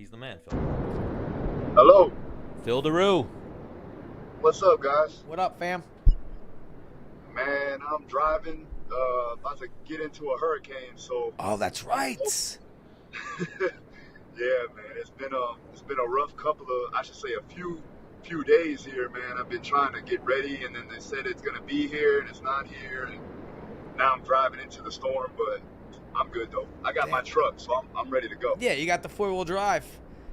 He's the man, Phil. Hello. Phil Daru. What's up, guys? What up, fam? Man, I'm driving, about to get into a hurricane, so. Oh, that's right. Yeah, man, it's been a rough couple of, I should say, a few days here, man. I've been trying to get ready, and then they said it's gonna be here, and it's not here, and now I'm driving into the storm, but I'm good though. I got my truck, so I'm ready to go. Yeah, you got the 4-wheel drive.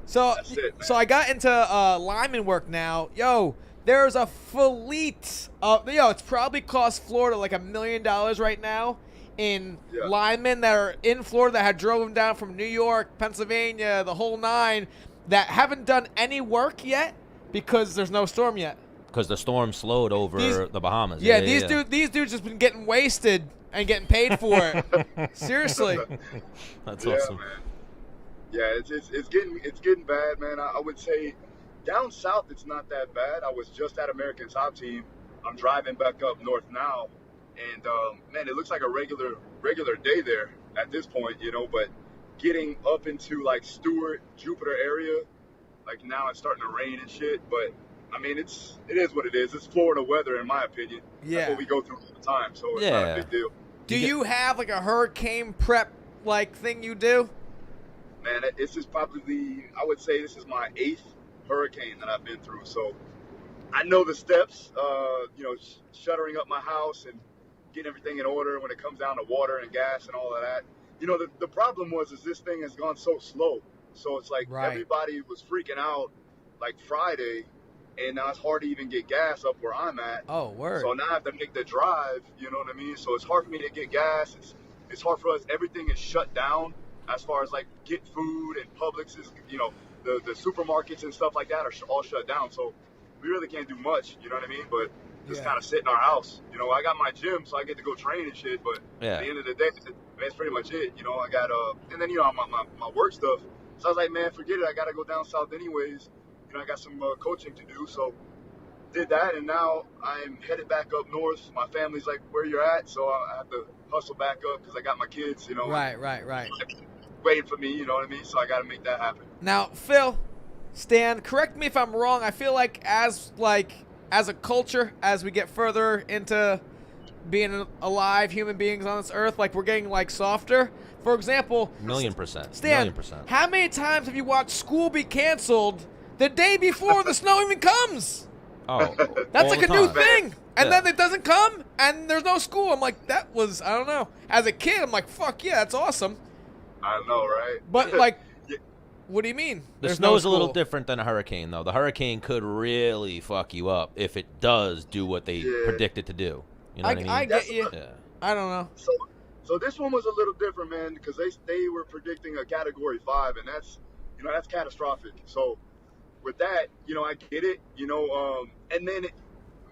So, That's it, man. so I got into lineman work now. Yo, there's a fleet of, it's probably cost Florida like $1 million right now in linemen that are in Florida that had driven down from New York, Pennsylvania, the whole nine, that haven't done any work yet because there's no storm yet. Because the storm slowed over the Bahamas. Yeah, these dudes just been getting wasted and getting paid for it. Seriously. That's awesome. Man. Yeah, it's getting bad, man. I would say down south it's not that bad. I was just at American Top Team. I'm driving back up north now, and man, it looks like a regular day there at this point, but getting up into like Stewart, Jupiter area, like now it's starting to rain and shit, but I mean, it is what it is. It's Florida weather, in my opinion. Yeah. That's what we go through all the time, so it's not a big deal. Do you have like a hurricane prep like thing you do? Man, this is probably, I would say this is my 8th hurricane that I've been through. So I know the steps, shuttering up my house and getting everything in order when it comes down to water and gas and all of that. The problem is this thing has gone so slow. So it's like everybody was freaking out like Friday, and now it's hard to even get gas up where I'm at. Oh, word. So now I have to make the drive, you know what I mean? So it's hard for me to get gas. It's hard for us. Everything is shut down as far as like get food, and Publix is, the supermarkets and stuff like that are all shut down. So we really can't do much, you know what I mean? But just kind of sit in our house. I got my gym, so I get to go train and shit. But at the end of the day, that's pretty much it. I got, and then, my work stuff. So I was like, man, forget it. I got to go down south anyways. I got some coaching to do, so did that, and now I'm headed back up north. My family's like where you're at, so I have to hustle back up because I got my kids, Right. waiting for me, you know what I mean? So I got to make that happen. Now, Phil, Stan, correct me if I'm wrong. I feel like as a culture, as we get further into being alive human beings on this earth, like we're getting like softer. For example, 1,000,000%. Stan, 1,000,000%. how many times have you watched school be canceled the day before the snow even comes? Oh, that's all like the a new time. thing. And then it doesn't come, and there's no school. I'm like, that was, I don't know. As a kid, I'm like, fuck yeah, that's awesome. I know, right? But like, what do you mean? The There's snow no is a little school? different than a hurricane, though. The hurricane could really fuck you up if it does do what they predict it to do. You know what I mean? I get you. Yeah. I don't know. So this one was a little different, man, because they were predicting a Category 5, and that's catastrophic. So with that, I get it, and then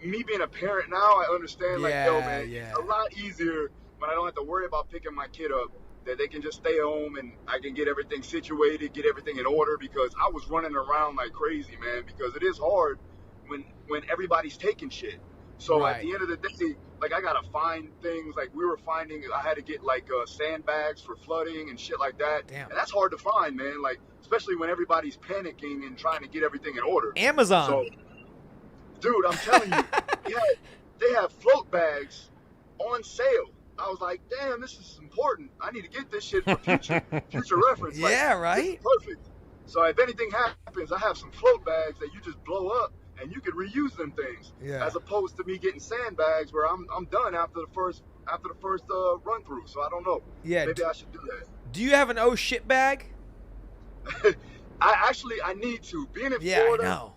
me being a parent now, I understand, it's a lot easier when I don't have to worry about picking my kid up, that they can just stay home and I can get everything situated, get everything in order, because I was running around like crazy, man, because it is hard when everybody's taking shit. So at the end of the day, like I gotta find things, like we were finding, I had to get like sandbags for flooding and shit like that. Damn. And that's hard to find, man, like especially when everybody's panicking and trying to get everything in order. Amazon. So, dude, I'm telling you, they have float bags on sale. I was like, damn, this is important. I need to get this shit for future reference. Yeah, like, right? This is perfect. So if anything happens, I have some float bags that you just blow up and you could reuse them things. Yeah. As opposed to me getting sandbags where I'm done after the first run through. So I don't know. Yeah. Maybe I should do that. Do you have an oh shit bag? I need to. Being in Florida, I know.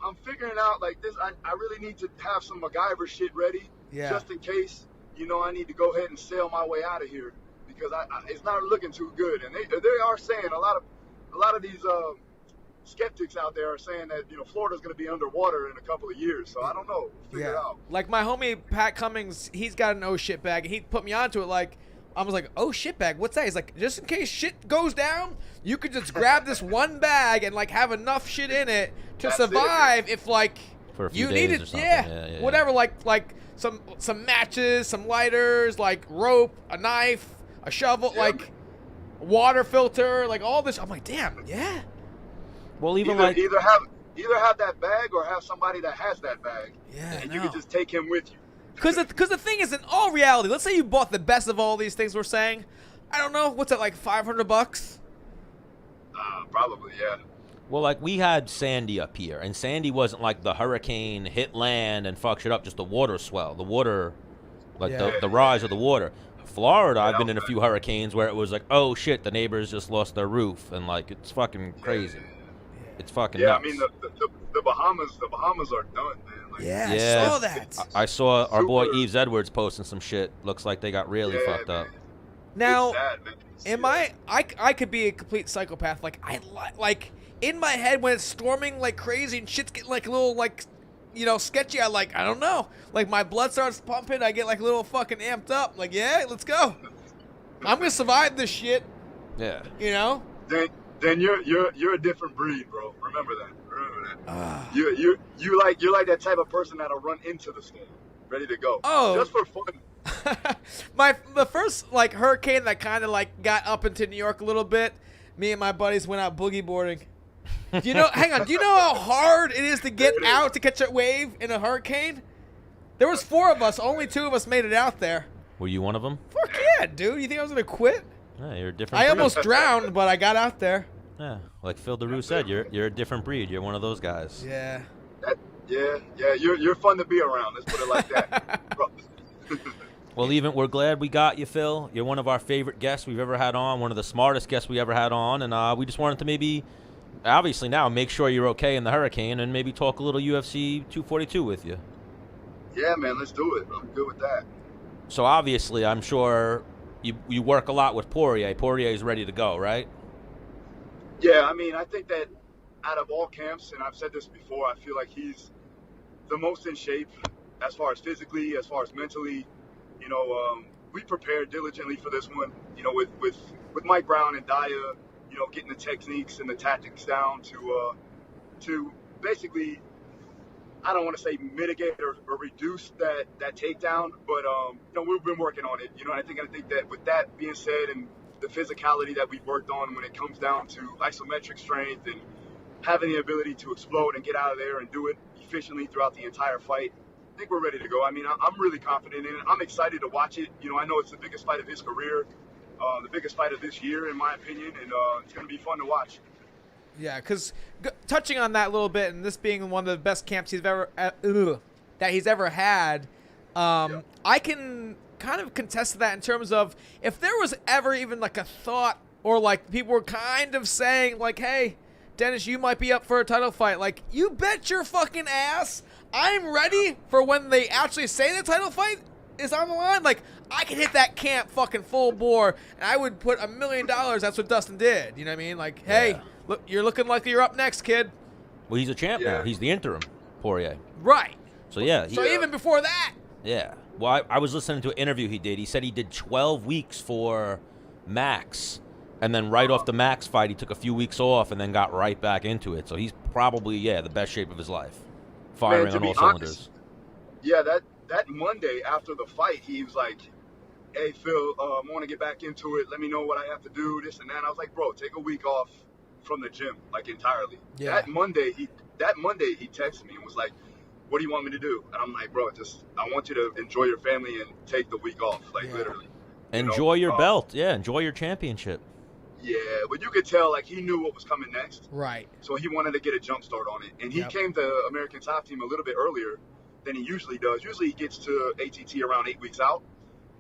I'm figuring out like this. I really need to have some MacGyver shit ready, just in case. I need to go ahead and sail my way out of here because it's not looking too good. And they are saying a lot of these skeptics out there are saying that Florida's going to be underwater in a couple of years. So I don't know. Figure it out. Like my homie Pat Cummings, he's got an oh shit bag, and he put me onto it. Like I was like, oh shit bag, what's that? He's like, just in case shit goes down, you could just grab this one bag and like have enough shit in it to survive if like for a few you days needed, or something. whatever, like some matches, some lighters, like rope, a knife, a shovel, like water filter, like all this. I'm like, damn, yeah. Well, even either have that bag or have somebody that has that bag. Yeah, and you can just take him with you. Because the thing is, in all reality, let's say you bought the best of all these things we're saying. I don't know, what's it, like $500? Probably, yeah. Well, like, we had Sandy up here, and Sandy wasn't like the hurricane hit land and fuck shit up, just the water swell. The water, like the rise of the water. Florida, I've been in a few hurricanes where it was like, oh shit, the neighbors just lost their roof, and like, it's fucking crazy. It's fucking nuts. I mean, the Bahamas are done, man. Like, I saw that. I saw our boy Yves Edwards posting some shit. Looks like they got really fucked up. Now, sad, I could be a complete psychopath. Like, like in my head when it's storming like crazy and shit's getting like a little like, sketchy. I don't know. Like my blood starts pumping. I get like a little fucking amped up. Like, yeah, let's go. I'm gonna survive this shit. Yeah. Then you're a different breed, bro. Remember that. You're like that type of person that'll run into the storm, ready to go. Oh, just for fun. The first like hurricane that kind of like got up into New York a little bit, me and my buddies went out boogie boarding. Do you know how hard it is to get out to catch a wave in a hurricane? There was 4 of us, only 2 of us made it out there. Were you one of them? Fuck yeah, dude. You think I was gonna quit? Yeah, you're a different I breed. almost drowned, but I got out there. Yeah, like Phil Daru said, you're a different breed. You're one of those guys. Yeah. You're fun to be around. Let's put it like that. Well, we're glad we got you, Phil. You're one of our favorite guests we've ever had on, one of the smartest guests we ever had on, and we just wanted to maybe, obviously now, make sure you're okay in the hurricane and maybe talk a little UFC 242 with you. Yeah, man, let's do it. I'm good with that. So obviously, I'm sure you work a lot with Poirier. Poirier's ready to go, right? Yeah, I mean, I think that out of all camps, and I've said this before, I feel like he's the most in shape as far as physically, as far as mentally. We prepared diligently for this one, with Mike Brown and Daya, getting the techniques and the tactics down to basically, I don't want to say mitigate or reduce that takedown, but we've been working on it. I think that with that being said, and the physicality that we've worked on when it comes down to isometric strength and having the ability to explode and get out of there and do it efficiently throughout the entire fight, I think we're ready to go. I mean, I'm really confident in it. I'm excited to watch it. I know it's the biggest fight of his career, the biggest fight of this year, in my opinion, and it's going to be fun to watch. Yeah, because touching on that a little bit, and this being one of the best camps he's ever had, I can kind of contest to that in terms of if there was ever even like a thought or like people were kind of saying like, hey, Dennis, you might be up for a title fight. Like, you bet your fucking ass I'm ready for when they actually say the title fight is on the line. Like, I can hit that camp fucking full bore, and I would put $1 million. That's what Dustin did. You know what I mean? Like, hey, look, you're looking like you're up next, kid. Well, he's a champ now. He's the interim Poirier. Right. So, yeah. So even before that. Yeah. Well, I was listening to an interview he did. He said he did 12 weeks for Max, and then right off the Max fight, he took a few weeks off and then got right back into it. So he's probably, the best shape of his life. Firing on all cylinders. Yeah, that Monday after the fight, he was like, hey, Phil, I want to get back into it. Let me know what I have to do, this and that. And I was like, bro, take a week off from the gym, like entirely. Yeah. That Monday, he texted me and was like, what do you want me to do? And I'm like, bro, I want you to enjoy your family and take the week off, like literally. Enjoy your belt. Yeah, enjoy your championship. Yeah, but you could tell, like, he knew what was coming next. Right. So he wanted to get a jump start on it. And he came to American Top Team a little bit earlier than he usually does. Usually he gets to ATT around 8 weeks out.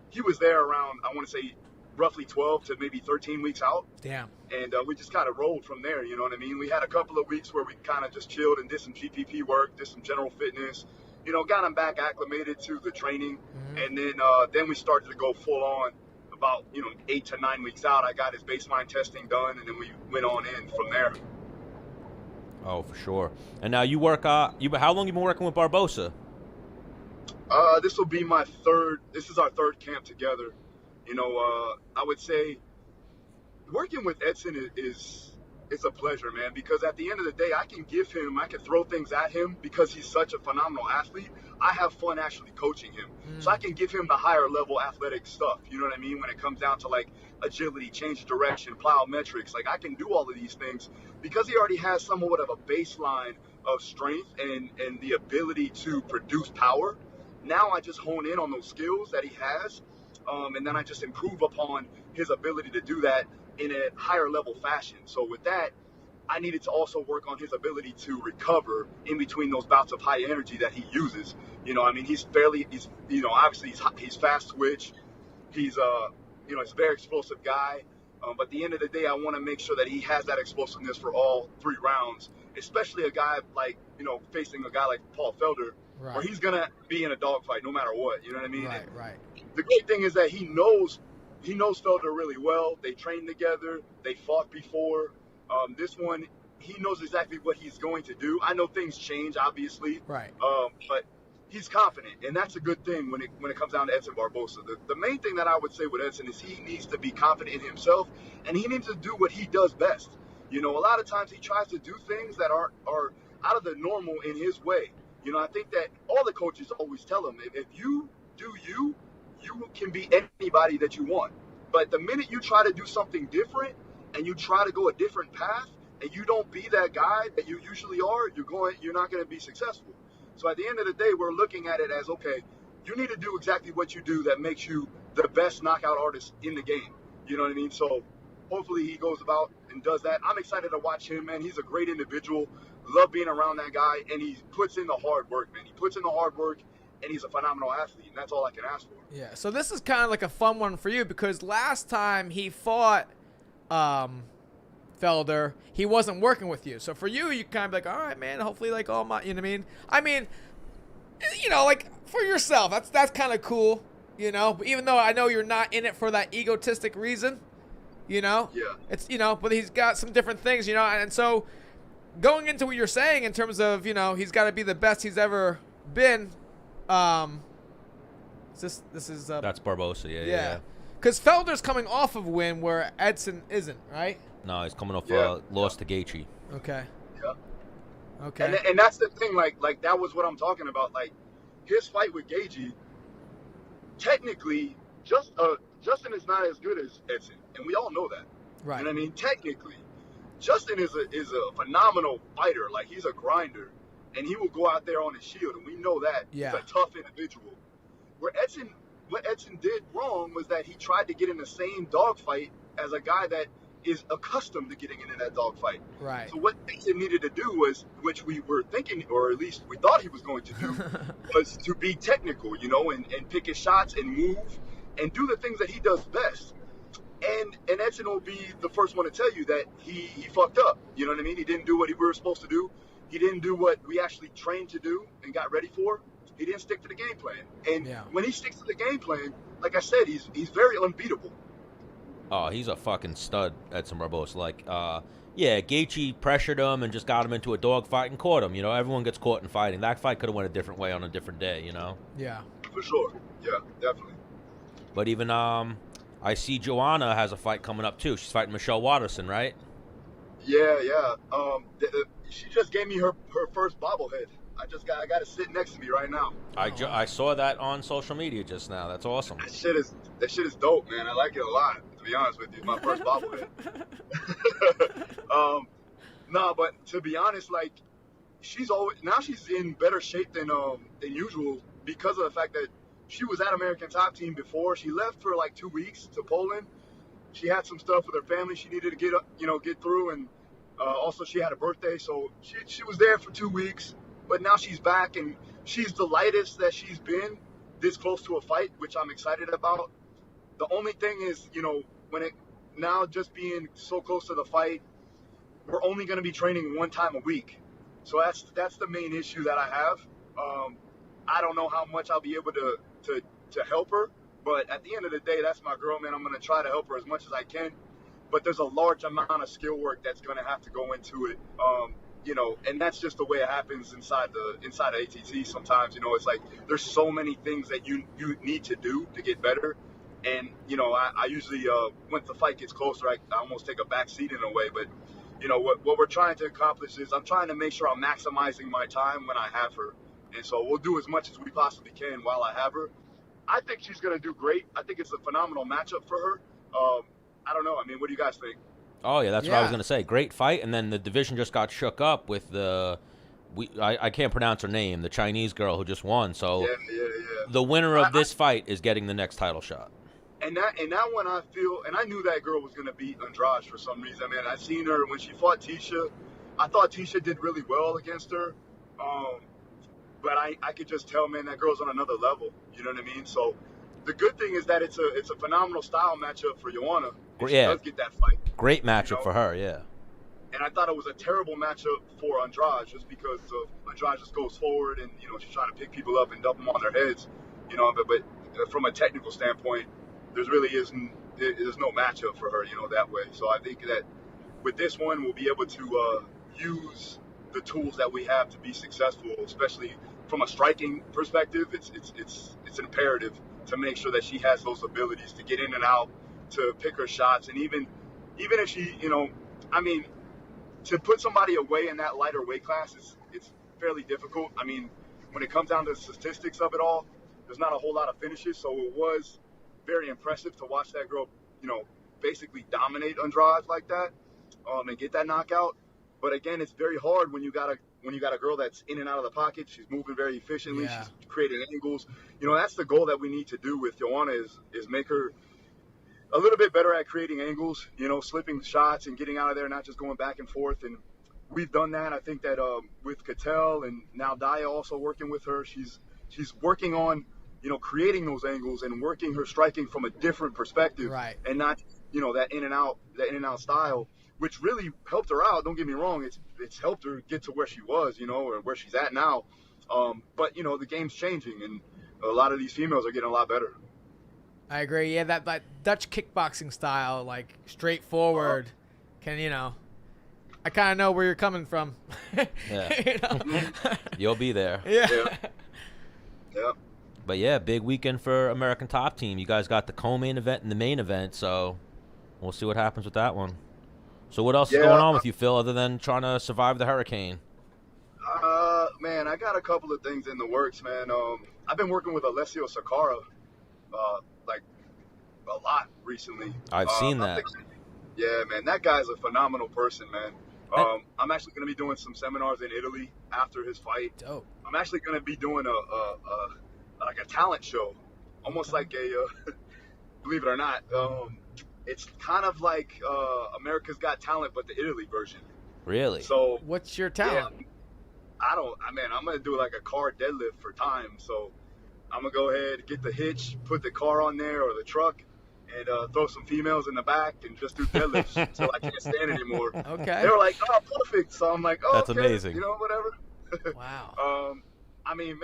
He was there around, I want to say, roughly 12 to maybe 13 weeks out. Damn. And we just kind of rolled from there, you know what I mean? We had a couple of weeks where we kind of just chilled and did some GPP work, did some general fitness, got him back acclimated to the training. Mm-hmm. And then we started to go full on. About 8 to 9 weeks out, I got his baseline testing done, and then we went on in from there. Oh, for sure. And now you work. How long you been working with Barboza? This will be my third. This is our third camp together. I would say working with Edson is It's a pleasure, man, because at the end of the day, I can throw things at him because he's such a phenomenal athlete. I have fun actually coaching him. So I can give him the higher level athletic stuff, you know what I mean? When it comes down to like agility, change of direction, plyometrics, like I can do all of these things because he already has somewhat of a baseline of strength and the ability to produce power. Now I just hone in on those skills that he has, and then I just improve upon his ability to do that in a higher level fashion. So with that, I needed to also work on his ability to recover in between those bouts of high energy that he uses. You know, I mean, obviously he's fast twitch. He's a very explosive guy. But at the end of the day, I want to make sure that he has that explosiveness for all 3 rounds, especially a guy like, facing a guy like Paul Felder, where he's going to be in a dogfight no matter what. You know what I mean? Right. The great thing is that he knows Felder really well. They trained together. They fought before. This one, he knows exactly what he's going to do. I know things change, obviously. Right. But he's confident, and that's a good thing when it comes down to Edson Barboza. The main thing that I would say with Edson is he needs to be confident in himself, and he needs to do what he does best. A lot of times he tries to do things that are out of the normal in his way. I think that all the coaches always tell him, if you do you can be anybody that you want. But the minute you try to do something different and you try to go a different path and you don't be that guy that you usually are, you're not going to be successful. So at the end of the day, we're looking at it as, okay, you need to do exactly what you do that makes you the best knockout artist in the game. You know what I mean? So hopefully he goes about and does that. I'm excited to watch him, man. He's a great individual. Love being around that guy, and he puts in the hard work, man. He puts in the hard work, and he's a phenomenal athlete, and that's all I can ask for. Yeah, so this is kind of like a fun one for you because last time he fought Felder, he wasn't working with you. So for you, you kind of be like, all right, man, hopefully like all my, you know what I mean? I mean, like for yourself, that's kind of cool, but even though I know you're not in it for that egotistic reason, Yeah. It's, but he's got some different things, and so going into what you're saying in terms of, he's got to be the best he's ever been. This is That's Barboza, yeah. Because Felder's coming off of a win where Edson isn't, right? No, he's coming off a loss to Gaethje. Okay. Yeah. Okay. And that's the thing, like that was what I'm talking about. Like his fight with Gaethje, technically, Justin is not as good as Edson, and we all know that. Right. And I mean, technically, Justin is a phenomenal fighter. Like he's a grinder, and he will go out there on his shield, and we know that. Yeah. He's a tough individual. What Edson did wrong was that he tried to get in the same dogfight as a guy that is accustomed to getting into that dogfight. Right. So what Edson needed to do was, which we were thinking, or at least we thought he was going to do, was to be technical, and pick his shots and move and do the things that he does best. And Edson will be the first one to tell you that he fucked up. You know what I mean? He didn't do what we were supposed to do. He didn't do what we actually trained to do and got ready for. He didn't stick to the game plan. And when he sticks to the game plan, like I said, he's very unbeatable. Oh, he's a fucking stud, Edson Barboza. Like, Gaethje pressured him and just got him into a dogfight and caught him. Everyone gets caught in fighting. That fight could have went a different way on a different day, Yeah. For sure. Yeah, definitely. But even, I see Joanna has a fight coming up, too. She's fighting Michelle Waterson, right? Yeah. She just gave me her first bobblehead. I got it sitting next to me right now. I saw that on social media just now. That's awesome. That shit is dope, man. I like it a lot, to be honest with you. My first bobblehead. But to be honest, like she's in better shape than usual because of the fact that she was at American Top Team before. She left for like 2 weeks to Poland. She had some stuff with her family she needed to get through, and also she had a birthday, so she was there for 2 weeks. But now she's back, and she's the lightest that she's been this close to a fight, which I'm excited about. The only thing is, now just being so close to the fight, we're only going to be training one time a week. So that's the main issue that I have. I don't know how much I'll be able to help her, but at the end of the day, that's my girl, man. I'm going to try to help her as much as I can. But there's a large amount of skill work that's going to have to go into it. And that's just the way it happens inside of ATT sometimes. It's like there's so many things that you need to do to get better. And, I usually, once the fight gets closer, I almost take a back seat in a way. But, what we're trying to accomplish is I'm trying to make sure I'm maximizing my time when I have her. And so we'll do as much as we possibly can while I have her. I think she's going to do great. I think it's a phenomenal matchup for her. I don't know. I mean, what do you guys think? Oh, yeah, that's what I was going to say. Great fight, and then the division just got shook up with I can't pronounce her name, the Chinese girl who just won. So the winner of this fight is getting the next title shot. And that one I feel, and I knew that girl was going to beat Andrade for some reason. Man, I seen her when she fought Tisha. I thought Tisha did really well against her. But I could just tell, man, that girl's on another level. You know what I mean? So the good thing is that it's a phenomenal style matchup for Joanna. She does get that fight. Great matchup for her, yeah. And I thought it was a terrible matchup for Andrade just because Andrade just goes forward and, she's trying to pick people up and dump them on their heads. But from a technical standpoint, there's no matchup for her, that way. So I think that with this one, we'll be able to use the tools that we have to be successful, especially from a striking perspective. It's imperative to make sure that she has those abilities to get in and out, to pick her shots, and even if she, to put somebody away in that lighter weight class it's fairly difficult. I mean, when it comes down to the statistics of it all, there's not a whole lot of finishes, so it was very impressive to watch that girl, basically dominate Andrade like that, and get that knockout. But again, it's very hard when you got a girl that's in and out of the pocket. She's moving very efficiently. Yeah. She's creating angles. That's the goal that we need to do with Joanna is make her a little bit better at creating angles, slipping shots and getting out of there, not just going back and forth. And we've done that. I think that with Cattell and now Daya also working with her, she's working on, creating those angles and working her striking from a different perspective, right? And not, that in and out style, which really helped her out. Don't get me wrong. It's helped her get to where she was, or where she's at now. But the game's changing and a lot of these females are getting a lot better. I agree. Yeah, that Dutch kickboxing style, like straightforward, can I kind of know where you're coming from. Yeah, you'll be there. Yeah. But yeah, big weekend for American Top Team. You guys got the co-main event and the main event, so we'll see what happens with that one. So what else is going on with you, Phil, other than trying to survive the hurricane? Man, I got a couple of things in the works, man. I've been working with Alessio Sakara, like a lot recently. I've seen that. Yeah, man, that guy's a phenomenal person, man. I'm actually going to be doing some seminars in Italy after his fight. Dope. I'm actually going to be doing a talent show, almost like a, believe it or not, it's kind of like America's Got Talent, but the Italy version. Really? So what's your talent? Yeah, I'm going to do like a car deadlift for time. So I'm going to go ahead, get the hitch, put the car on there or the truck, and throw some females in the back and just do deadlifts until I can't stand anymore. Okay. They were like, oh, perfect. So I'm like, oh, that's okay, amazing. Whatever. Wow. Man,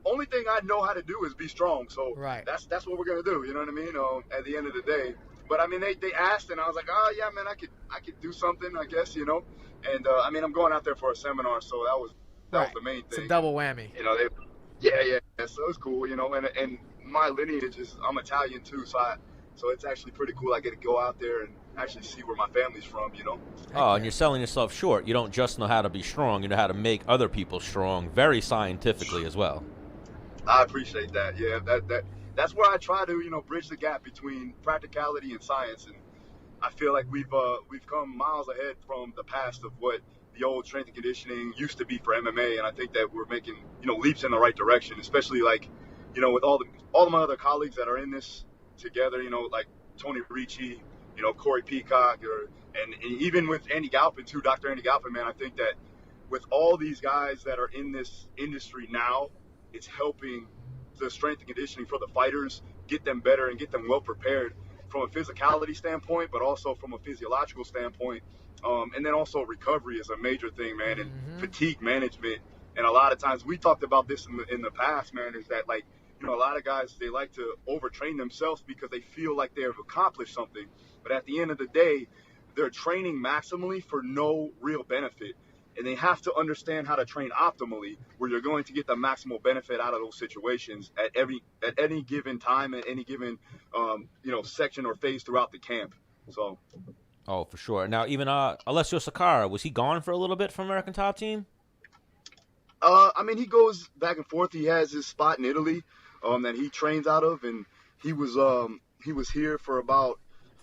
only thing I know how to do is be strong. So right. That's what we're gonna do. You know what I mean? At the end of the day. But I mean, they asked, and I was like, oh yeah, man, I could do something, I guess, And I'm going out there for a seminar, so that was the main thing. It's a double whammy. Yeah. So it's cool, And my lineage is I'm Italian too, so it's actually pretty cool. I get to go out there and actually see where my family's from, Oh, and you're selling yourself short. You don't just know how to be strong. You know how to make other people strong, very scientifically as well. I appreciate that. Yeah, that's where I try to, bridge the gap between practicality and science. And I feel like we've come miles ahead from the past of what the old strength and conditioning used to be for MMA. And I think that we're making, leaps in the right direction, especially like, with all of my other colleagues that are in this together, like Tony Ricci, Corey Peacock, and even with Andy Galpin too, Dr. Andy Galpin, man, I think that with all these guys that are in this industry now, it's helping the strength and conditioning for the fighters get them better and get them well prepared from a physicality standpoint, but also from a physiological standpoint. And then also recovery is a major thing, man, and fatigue management. And a lot of times we talked about this in the past, man, is that like, a lot of guys, they like to overtrain themselves because they feel like they have accomplished something. But at the end of the day, they're training maximally for no real benefit. And they have to understand how to train optimally where you're going to get the maximal benefit out of those situations at any given time, at any given, section or phase throughout the camp. So. Oh, for sure. Now, even Alessio Sakara, was he gone for a little bit from American Top Team? I mean, he goes back and forth. He has his spot in Italy that he trains out of, and he was here for about,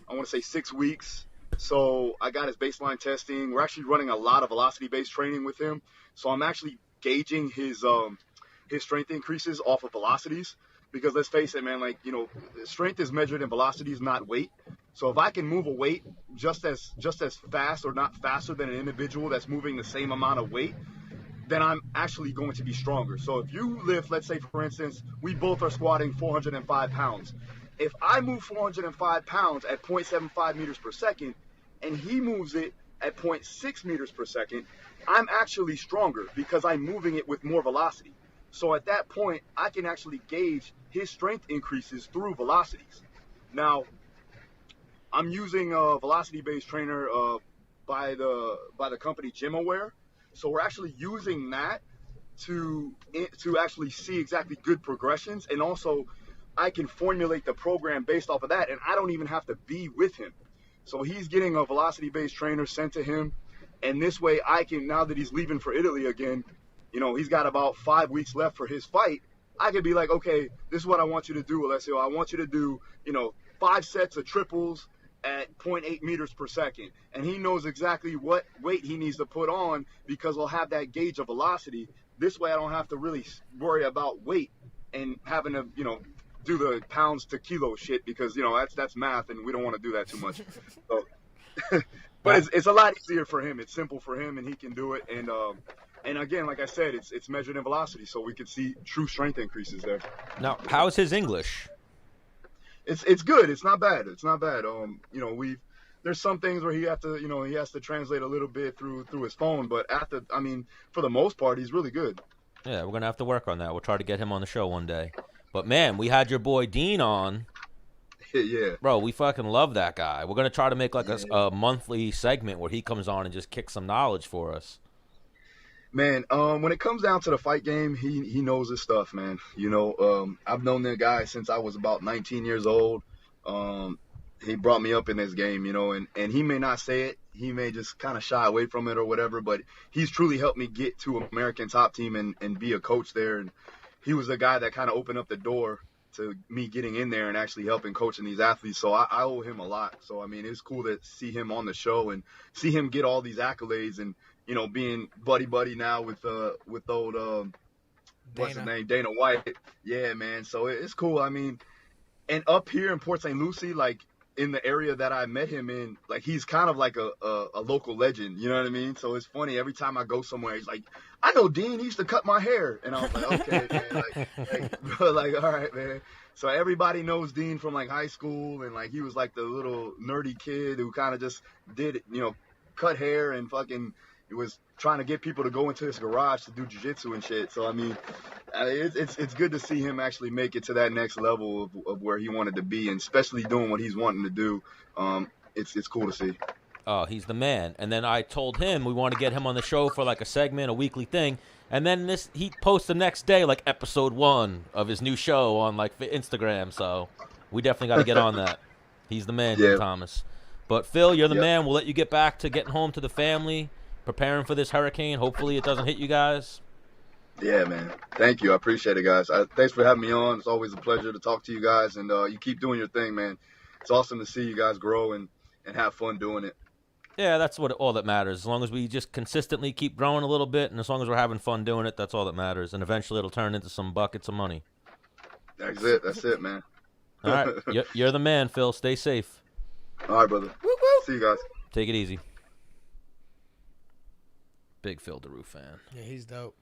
I want to say 6 weeks. So I got his baseline testing. We're actually running a lot of velocity-based training with him. So I'm actually gauging his strength increases off of velocities, because let's face it, man, like, you know, strength is measured in velocities, not weight. So if I can move a weight just as fast or not faster than an individual that's moving the same amount of weight, then I'm actually going to be stronger. So if you lift, let's say, for instance, we both are squatting 405 pounds. If I move 405 pounds at 0.75 meters per second, and he moves it at 0.6 meters per second, I'm actually stronger because I'm moving it with more velocity. So at that point, I can actually gauge his strength increases through velocities. Now, I'm using a velocity-based trainer by the company GymAware. So we're actually using that to actually see exactly good progressions, and also I can formulate the program based off of that, and I don't even have to be with him. So he's getting a velocity-based trainer sent to him, and this way I can, now that he's leaving for Italy again, you know, he's got about 5 weeks left for his fight, I could be like, okay, this is what I want you to do, Alessio. I want you to do, you know, 5 sets of triples at 0.8 meters per second. And he knows exactly what weight he needs to put on, because we'll have that gauge of velocity. This way I don't have to really worry about weight and having to, you know, do the pounds to kilo shit, because, you know, that's math, and we don't want to do that too much. So, but it's a lot easier for him. It's simple for him, and he can do it. And again, like I said, it's measured in velocity, so we can see true strength increases there. Now, how's his English? It's good. It's not bad. It's not bad. You know, there's some things where he has to translate a little bit through his phone, but for the most part, he's really good. Yeah, we're gonna have to work on that. We'll try to get him on the show one day. But man, we had your boy Dean on. Yeah. Bro, we fucking love that guy. We're gonna try to make like a monthly segment where he comes on and just kicks some knowledge for us. Man, when it comes down to the fight game, he knows his stuff, man. You know, I've known that guy since I was about 19 years old. He brought me up in this game, you know, and he may not say it. He may just kind of shy away from it or whatever, but he's truly helped me get to American Top Team and be a coach there. And he was the guy that kind of opened up the door to me getting in there and actually helping coaching these athletes. So I owe him a lot. So, I mean, it's cool to see him on the show and see him get all these accolades, and, you know, being buddy now with old what's his name, Dana White. Yeah, man. So it's cool. I mean, and up here in Port St. Lucie, like in the area that I met him in, like he's kind of like a local legend. You know what I mean? So it's funny, every time I go somewhere, he's like, I know Dean. He used to cut my hair, and I was like, okay, man. Like, all right, man. So everybody knows Dean from like high school, and like he was like the little nerdy kid who kind of just did, you know, cut hair and fucking. It was trying to get people to go into his garage to do jiu-jitsu and shit. So, I mean, it's good to see him actually make it to that next level of where he wanted to be, and especially doing what he's wanting to do. It's cool to see. Oh, he's the man. And then I told him we want to get him on the show for like a segment, a weekly thing. And then he posts the next day like episode 1 of his new show on like Instagram. So we definitely got to get on that. He's the man, yeah. Thomas. But Phil, you're the man. We'll let you get back to getting home to the family, preparing for this hurricane. Hopefully it doesn't hit you guys. Yeah, man. Thank you. I appreciate it, guys. Thanks for having me on. It's always a pleasure to talk to you guys, and you keep doing your thing, man. It's awesome to see you guys grow and have fun doing it. Yeah, that's all that matters. As long as we just consistently keep growing a little bit, and as long as we're having fun doing it, that's all that matters. And eventually it'll turn into some buckets of money. That's it, man. All right. You're the man, Phil. Stay safe. All right, brother. Woo woo. See you guys. Take it easy. Big Phil Daru fan. Yeah, he's dope.